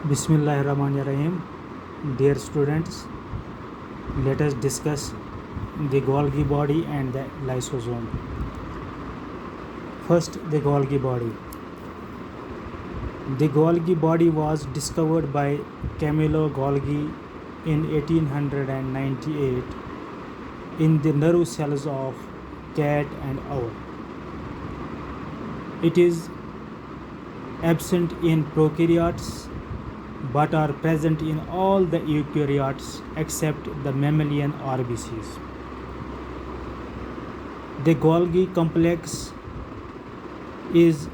Bismillahirrahmanirrahim. Dear students, let us discuss the Golgi body and the lysosome. First, the Golgi body. The Golgi body was discovered by Camillo Golgi in 1898 in the nerve cells of cat and owl. It is absent in prokaryotes but are present in all the eukaryotes except the mammalian RBCs. The Golgi complex is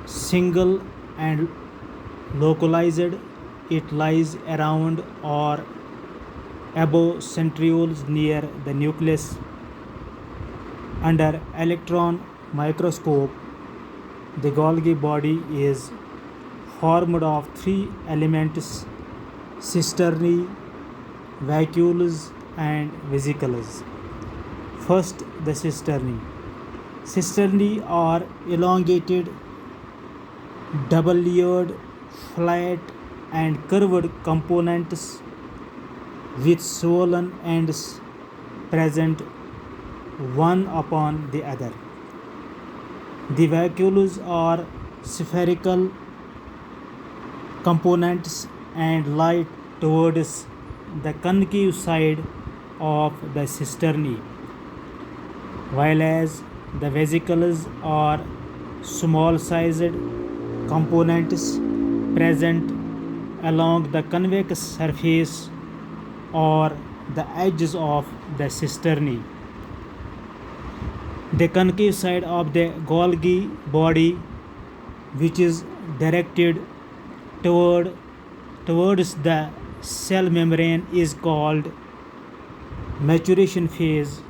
single and localized. It lies around or above centrioles near the nucleus. Under electron microscope, the Golgi body is formed of three elements: cisternae, vacuoles, and vesicles. First, the cisternae. Cisternae are elongated, double-layered, flat, and curved components with swollen ends present one upon the other. The vacuoles are spherical components and lie towards the concave side of the cisternae, while as the vesicles are small-sized components present along the convex surface or the edges of the cisternae. The concave side of the Golgi body, which is directed towards the cell membrane, is called maturation phase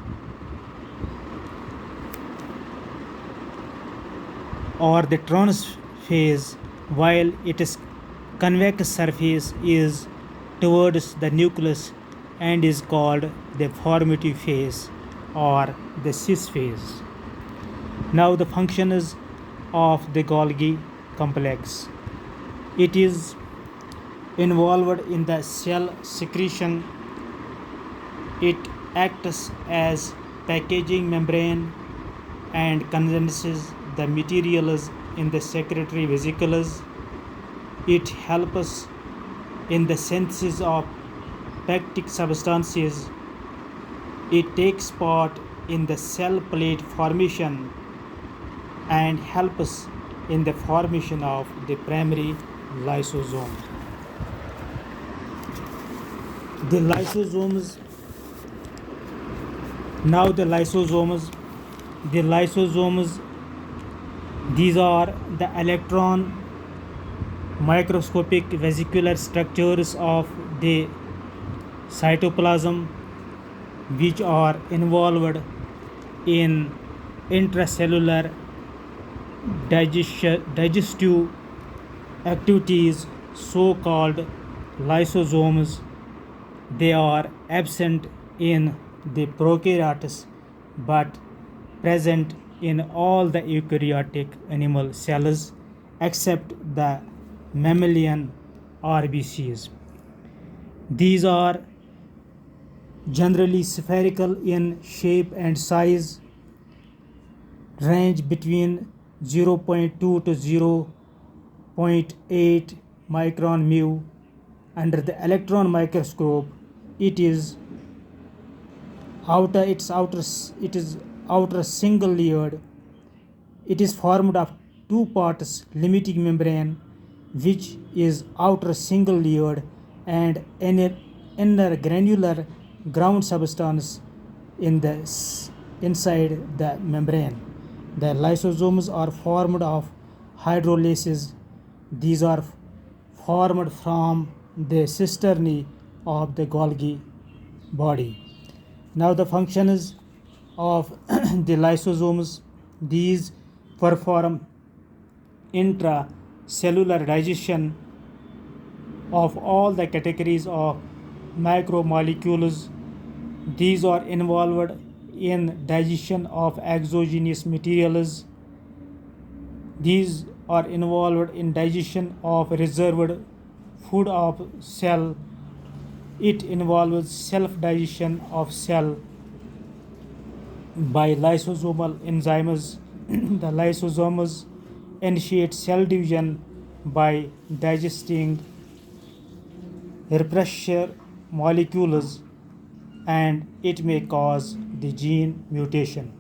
or the trans phase, while its convex surface is towards the nucleus and is called the formative phase or the cis phase. Now the functions of the Golgi complex. It is involved in the cell secretion. It acts as packaging membrane and condenses the materials in the secretory vesicles. It helps in the synthesis of peptic substances. It takes part in the cell plate formation and helps in the formation of the primary lysosome. The lysosomes. Now the lysosomes. The lysosomes, these are the electron microscopic vesicular structures of the cytoplasm, which are involved in intracellular digestive activities, so called lysosomes. They are absent in the prokaryotes but present in all the eukaryotic animal cells except the mammalian RBCs. These are generally spherical in shape and size, range between 0.2 to 0.8 micron mu. Under the electron microscope, it is outer single layered. It is formed of two parts: limiting membrane, which is outer single layered, and inner granular ground substance in the inside the membrane. The lysosomes are formed of hydrolases. These are formed from the cisternae of the Golgi body. Now the functions of the lysosomes. These perform intracellular digestion of all the categories of macromolecules. These are involved in digestion of exogenous materials. These are involved in digestion of reserved food of cell. It involves self-digestion of cell by lysosomal enzymes. The lysosomes initiate cell division by digesting repressor molecules, and it may cause the gene mutation.